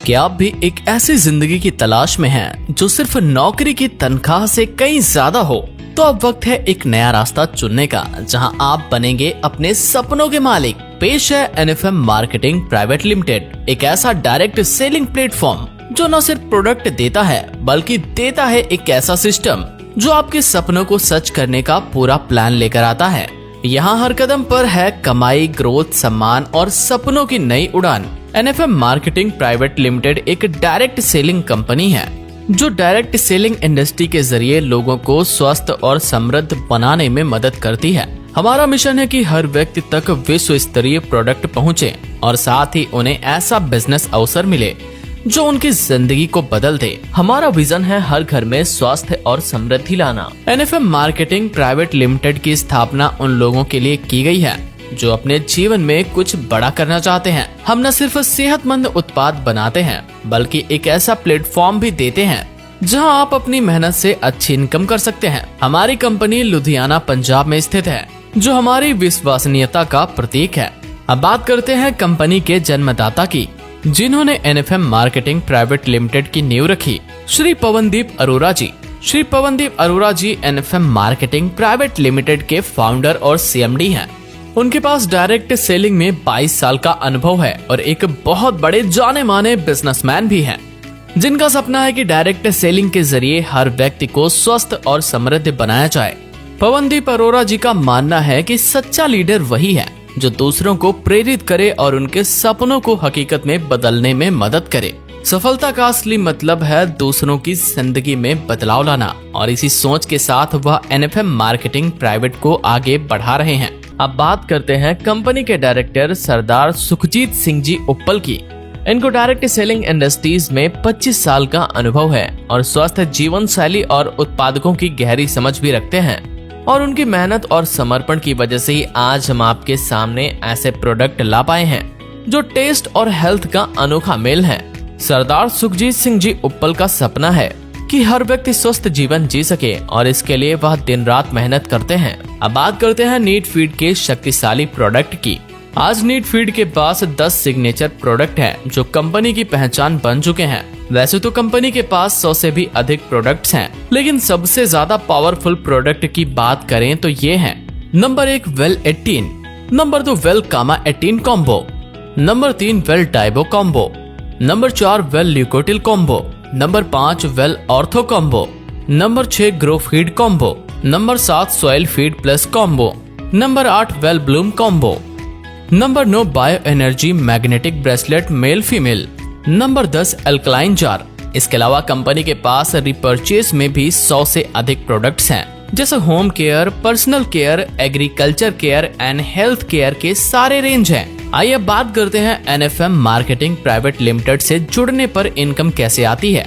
क्या आप भी एक ऐसी जिंदगी की तलाश में हैं जो सिर्फ नौकरी की तनख्वाह से कहीं ज्यादा हो? तो अब वक्त है एक नया रास्ता चुनने का जहां आप बनेंगे अपने सपनों के मालिक। पेश है एनएफएम मार्केटिंग प्राइवेट लिमिटेड, एक ऐसा डायरेक्ट सेलिंग प्लेटफॉर्म जो न सिर्फ प्रोडक्ट देता है बल्कि देता है एक ऐसा सिस्टम जो आपके सपनों को सच करने का पूरा प्लान लेकर आता है। यहाँ हर कदम पर है कमाई, ग्रोथ, सम्मान और सपनों की नई उड़ान। एनएफएम मार्केटिंग प्राइवेट लिमिटेड एक डायरेक्ट सेलिंग कंपनी है जो डायरेक्ट सेलिंग इंडस्ट्री के जरिए लोगों को स्वस्थ और समृद्ध बनाने में मदद करती है। हमारा मिशन है कि हर व्यक्ति तक विश्व स्तरीय प्रोडक्ट पहुँचे और साथ ही उन्हें ऐसा बिजनेस अवसर मिले जो उनकी जिंदगी को बदल दे। हमारा विजन है हर घर में स्वास्थ्य और समृद्धि लाना। एनएफएम मार्केटिंग प्राइवेट लिमिटेड की स्थापना उन लोगों के लिए की गई है जो अपने जीवन में कुछ बड़ा करना चाहते हैं। हम न सिर्फ सेहतमंद उत्पाद बनाते हैं बल्कि एक ऐसा प्लेटफॉर्म भी देते हैं जहां आप अपनी मेहनत से अच्छी इनकम कर सकते हैं। हमारी कंपनी लुधियाना, पंजाब में स्थित है जो हमारी विश्वसनीयता का प्रतीक है। अब बात करते हैं कंपनी के जन्मदाता की, जिन्होंने एनएफएम मार्केटिंग प्राइवेट लिमिटेड की नींव रखी, श्री पवनदीप अरोरा जी। श्री पवनदीप अरोरा जी एनएफएम मार्केटिंग प्राइवेट लिमिटेड के फाउंडर और सीएमडी हैं। उनके पास डायरेक्ट सेलिंग में 22 साल का अनुभव है और एक बहुत बड़े जाने माने बिजनेसमैन भी हैं, जिनका सपना है कि डायरेक्ट सेलिंग के जरिए हर व्यक्ति को स्वस्थ और समृद्ध बनाया जाए। पवनदीप अरोरा जी का मानना है कि सच्चा लीडर वही है जो दूसरों को प्रेरित करे और उनके सपनों को हकीकत में बदलने में मदद करे। सफलता का असली मतलब है दूसरों की जिंदगी में बदलाव लाना, और इसी सोच के साथ वह एनएफएम मार्केटिंग प्राइवेट को आगे बढ़ा रहे हैं। अब बात करते हैं कंपनी के डायरेक्टर सरदार सुखजीत सिंह जी उप्पल की। इनको डायरेक्ट सेलिंग इंडस्ट्रीज में 25 साल का अनुभव है और स्वस्थ जीवन शैली और उत्पादकों की गहरी समझ भी रखते हैं, और उनकी मेहनत और समर्पण की वजह से ही आज हम आपके सामने ऐसे प्रोडक्ट ला पाए हैं जो टेस्ट और हेल्थ का अनोखा मेल है। सरदार सुखजीत सिंह जी उप्पल का सपना है कि हर व्यक्ति स्वस्थ जीवन जी सके और इसके लिए वह दिन रात मेहनत करते हैं। अब बात करते हैं नीट फीड के शक्तिशाली प्रोडक्ट की। आज नीट फीड के पास 10 सिग्नेचर प्रोडक्ट हैं जो कंपनी की पहचान बन चुके हैं। वैसे तो कंपनी के पास 100 से भी अधिक प्रोडक्ट्स हैं, लेकिन सबसे ज्यादा पावरफुल प्रोडक्ट की बात करें तो ये हैं: नंबर 1 वेल 18, नंबर 2 वेल कामा 18 कॉम्बो, नंबर 3 वेल डाइबो कॉम्बो, नंबर 4 वेल ल्यूकोटिल combo, number 5 well ortho combo, number 6 grow feed combo, number 7 soil feed plus combo, number 8 well bloom combo, number 9 bio energy magnetic bracelet male female, number 10 alkaline jar. इसके अलावा company के पास repurchase में भी 100 से अधिक products हैं, जैसे home care, personal care, agriculture care and health care के सारे रेंज हैं। आइए अब बात करते हैं एनएफएम मार्केटिंग प्राइवेट लिमिटेड से जुड़ने पर इनकम कैसे आती है।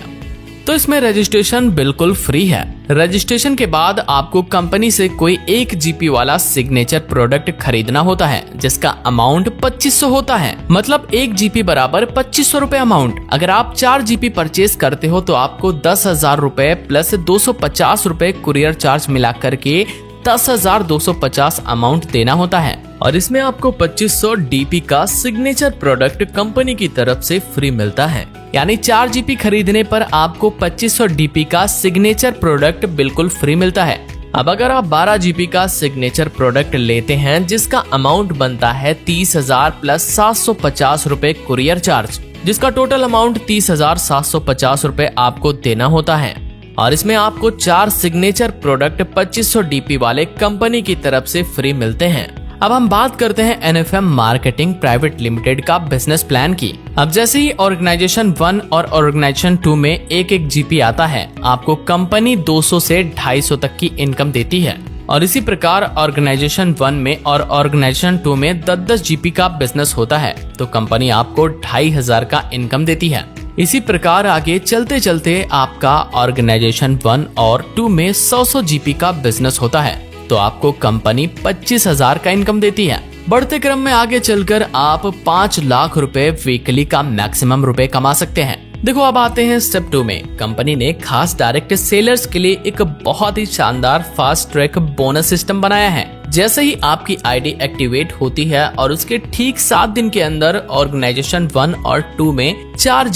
तो इसमें रजिस्ट्रेशन बिल्कुल फ्री है। रजिस्ट्रेशन के बाद आपको कंपनी से कोई 1 जीपी वाला सिग्नेचर प्रोडक्ट खरीदना होता है जिसका अमाउंट 2500 होता है। मतलब 1 जीपी बराबर 2500 रुपए अमाउंट। अगर आप 4 जीपी परचेज करते हो तो आपको 10,000 रुपए प्लस 250 रुपए कुरियर चार्ज मिला करके 10,250 अमाउंट देना होता है, और इसमें आपको 2500 डीपी का सिग्नेचर प्रोडक्ट कंपनी की तरफ से फ्री मिलता है। यानी 4 जीपी खरीदने पर आपको 2500 डीपी का सिग्नेचर प्रोडक्ट बिल्कुल फ्री मिलता है। अब अगर आप 12 जीपी का सिग्नेचर प्रोडक्ट लेते हैं जिसका अमाउंट बनता है 30,000 प्लस 750 रुपए कुरियर चार्ज, जिसका टोटल अमाउंट 30,750 रुपए आपको देना होता है, और इसमें आपको 4 सिग्नेचर प्रोडक्ट 2500 डीपी वाले कंपनी की तरफ से फ्री मिलते हैं। अब हम बात करते हैं एनएफएम मार्केटिंग प्राइवेट लिमिटेड का बिजनेस प्लान की। अब जैसे ही ऑर्गेनाइजेशन 1 और ऑर्गेनाइजेशन 2 में 1-1 जीपी आता है, आपको कंपनी 200 से 250 तक की इनकम देती है, और इसी प्रकार ऑर्गेनाइजेशन 1 में और ऑर्गेनाइजेशन 2 में 10-10 जीपी का बिजनेस होता है तो कंपनी आपको 2500 का इनकम देती है। इसी प्रकार आगे चलते चलते आपका ऑर्गेनाइजेशन 1 और 2 में 100 जीपी का बिजनेस होता है तो आपको कंपनी 25,000 का इनकम देती है। बढ़ते क्रम में आगे चलकर आप 5 लाख रुपए वीकली का मैक्सिमम रुपए कमा सकते हैं। देखो अब आते हैं स्टेप 2 में। कंपनी ने खास डायरेक्ट सेलर्स के लिए एक बहुत ही शानदार फास्ट ट्रैक बोनस सिस्टम बनाया है जैसे ही आपकी आईडी एक्टिवेट होती है और उसके ठीक 7 दिन के अंदर ऑर्गेनाइजेशन 1 और 2 में 4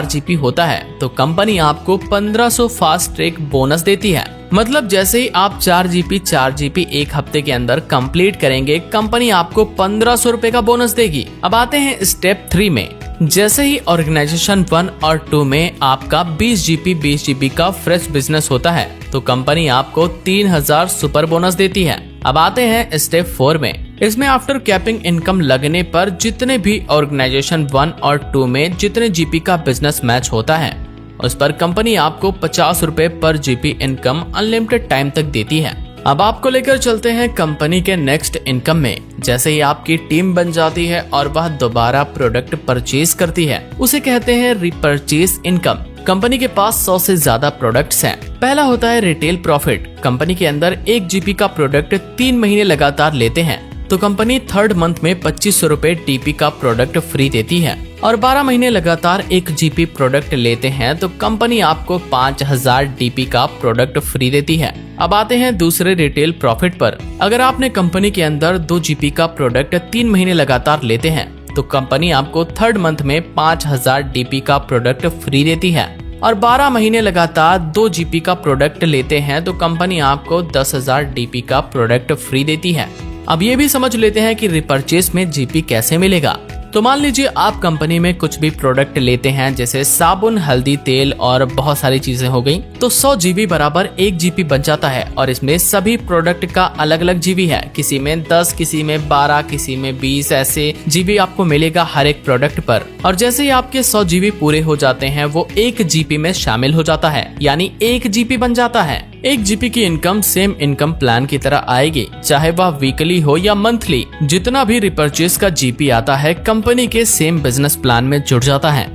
जीपी होता है तो कंपनी आपको 1500 फास्ट ट्रैक बोनस देती है। मतलब जैसे ही आप 4 जीपी एक हफ्ते के अंदर कंप्लीट करेंगे, कंपनी आपको 1500 रुपए का बोनस देगी। अब आते हैं स्टेप 3 में। जैसे ही ऑर्गेनाइजेशन 1 और 2 में आपका 20 जीपी का फ्रेश बिजनेस होता है तो कंपनी आपको 3000 सुपर बोनस देती है। अब आते हैं स्टेप 4 में। इसमें आफ्टर कैपिंग इनकम लगने पर जितने भी ऑर्गेनाइजेशन 1 और 2 में जितने जीपी का बिजनेस मैच होता है उस पर कंपनी आपको 50 रुपए पर जीपी इनकम अनलिमिटेड टाइम तक देती है। अब आपको लेकर चलते हैं कंपनी के नेक्स्ट इनकम में। जैसे ही आपकी टीम बन जाती है और वह दोबारा प्रोडक्ट परचेज करती है उसे कहते हैं रिपर्चेज इनकम। कंपनी के पास 100 से ज्यादा प्रोडक्ट्स हैं। पहला होता है रिटेल प्रॉफिट। कंपनी के अंदर 1 जीपी का प्रोडक्ट 3 महीने लगातार लेते हैं तो कंपनी 3rd मंथ में 2500 रुपए टीपी का प्रोडक्ट फ्री देती है और 12 महीने लगातार 1 जीपी प्रोडक्ट लेते हैं तो कंपनी आपको 5000 डीपी का प्रोडक्ट फ्री देती है। अब आते हैं दूसरे रिटेल प्रॉफिट पर। अगर आपने कंपनी के अंदर 2 जीपी का प्रोडक्ट 3 महीने लगातार लेते हैं तो कंपनी आपको 3rd मंथ में 5000 डीपी का प्रोडक्ट फ्री देती है और 12 महीने लगातार 2 जीपी का प्रोडक्ट लेते हैं तो कंपनी आपको 10,000 डीपी का प्रोडक्ट फ्री देती है। अब ये भी समझ लेते हैं कि रिपर्चेस में जीपी कैसे मिलेगा। तो मान लीजिए आप कंपनी में कुछ भी प्रोडक्ट लेते हैं जैसे साबुन, हल्दी, तेल और बहुत सारी चीजें हो गई तो 100 जीबी बराबर 1 जीपी बन जाता है और इसमें सभी प्रोडक्ट का अलग अलग जीबी है। किसी में 10, किसी में 12, किसी में 20 ऐसे जीबी आपको मिलेगा हर एक प्रोडक्ट पर। और जैसे ही आपके 100 जीबी पूरे हो जाते हैं वो 1 जीपी में शामिल हो जाता है यानी 1 जीपी बन जाता है। 1 जीपी की इनकम सेम इनकम प्लान की तरह आएगी चाहे वह वीकली हो या मंथली। जितना भी रिपर्चेस का जीपी आता है कंपनी के सेम बिजनेस प्लान में जुड़ जाता है।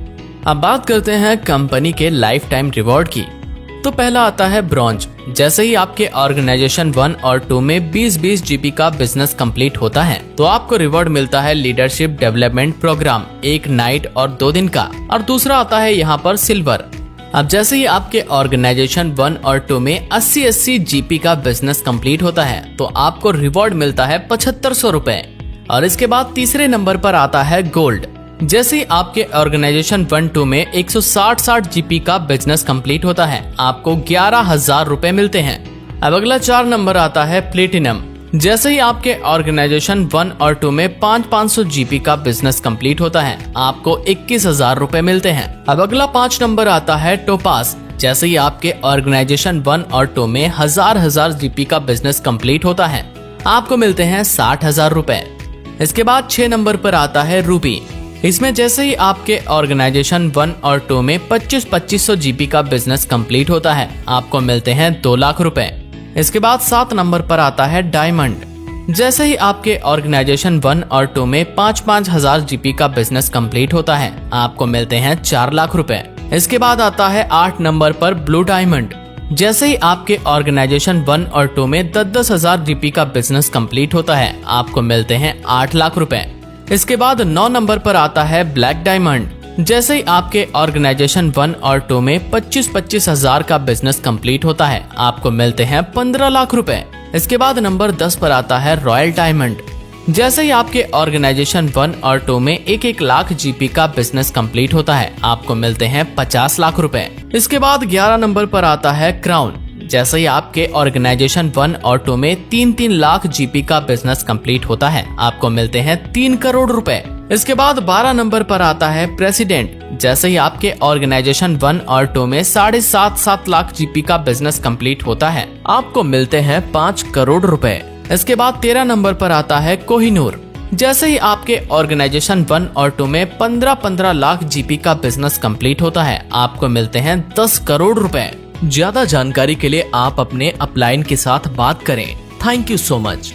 अब बात करते हैं कंपनी के लाइफ टाइम रिवॉर्ड की। तो पहला आता है ब्रॉन्ज। जैसे ही आपके ऑर्गेनाइजेशन 1 और 2 में 20-20 जीबी का बिजनेस कंप्लीट होता है तो आपको रिवॉर्ड मिलता है लीडरशिप डेवलपमेंट प्रोग्राम 1 नाइट और 2 दिन का। और दूसरा आता है यहाँ पर सिल्वर। अब जैसे ही आपके ऑर्गेनाइजेशन 1 और 2 में 80-80 जीपी का बिजनेस कंप्लीट होता है तो आपको रिवॉर्ड मिलता है 7500 रुपए। और इसके बाद तीसरे नंबर पर आता है गोल्ड। जैसे ही आपके ऑर्गेनाइजेशन 1-2 में 160-60 जीपी का बिजनेस कंप्लीट होता है आपको 11,000 रुपए मिलते हैं। अब अगला 4 नंबर आता है प्लेटिनम। जैसे ही आपके ऑर्गेनाइजेशन 1 और 2 में 500 जीबी का बिजनेस कंप्लीट होता है आपको 21,000 रुपए मिलते हैं। अब अगला 5 नंबर आता है टोपास। जैसे ही आपके ऑर्गेनाइजेशन 1 और 2 में 1000 जीबी का बिजनेस कंप्लीट होता है आपको मिलते हैं 60,000 रुपए। इसके बाद 6 नंबर पर आता है रूबी। इसमें जैसे ही आपके ऑर्गेनाइजेशन 1 और 2 में 2500 जीबी का बिजनेस कंप्लीट होता है आपको मिलते हैं 2 लाख रुपए। इसके बाद 7 नंबर पर आता है डायमंड। जैसे ही आपके ऑर्गेनाइजेशन 1 और 2 में 5,000 जीबी का बिजनेस कंप्लीट होता है आपको मिलते हैं 4 लाख रुपए। इसके बाद आता है 8 नंबर पर ब्लू डायमंड। जैसे ही आपके ऑर्गेनाइजेशन 1 और 2 में 10,000 जीबी का बिजनेस कंप्लीट होता है आपको मिलते हैं 8 लाख रुपए। इसके बाद 9 नंबर पर आता है ब्लैक डायमंड। जैसे ही आपके ऑर्गेनाइजेशन 1 और 2 में 25 हजार का बिजनेस कंप्लीट होता है आपको मिलते हैं 15 लाख रुपए। इसके बाद नंबर 10 पर आता है रॉयल डायमंड। जैसे ही आपके ऑर्गेनाइजेशन 1 और 2 में 1 लाख जीबी का बिजनेस कंप्लीट होता है आपको मिलते हैं 50 लाख रुपए। इसके बाद 11 नंबर पर आता है क्राउन। जैसे ही आपके ऑर्गेनाइजेशन 1 और 2 में 3 लाख जीबी का बिजनेस कंप्लीट होता है आपको मिलते हैं 3 करोड़ रुपए। इसके बाद 12 नंबर पर आता है प्रेसिडेंट। जैसे ही आपके ऑर्गेनाइजेशन 1 और 2 में 7.5 लाख जीबी का बिजनेस कंप्लीट होता है आपको मिलते हैं 5 करोड़ रुपए। इसके बाद 13 नंबर पर आता है कोहिनूर। जैसे ही आपके ऑर्गेनाइजेशन 1 और 2 में 15 लाख जीबी का बिजनेस कंप्लीट होता है आपको मिलते हैं 10 करोड़ रुपए। ज्यादा जानकारी के लिए आप अपने अपलाइन के साथ बात करें। Thank you so much.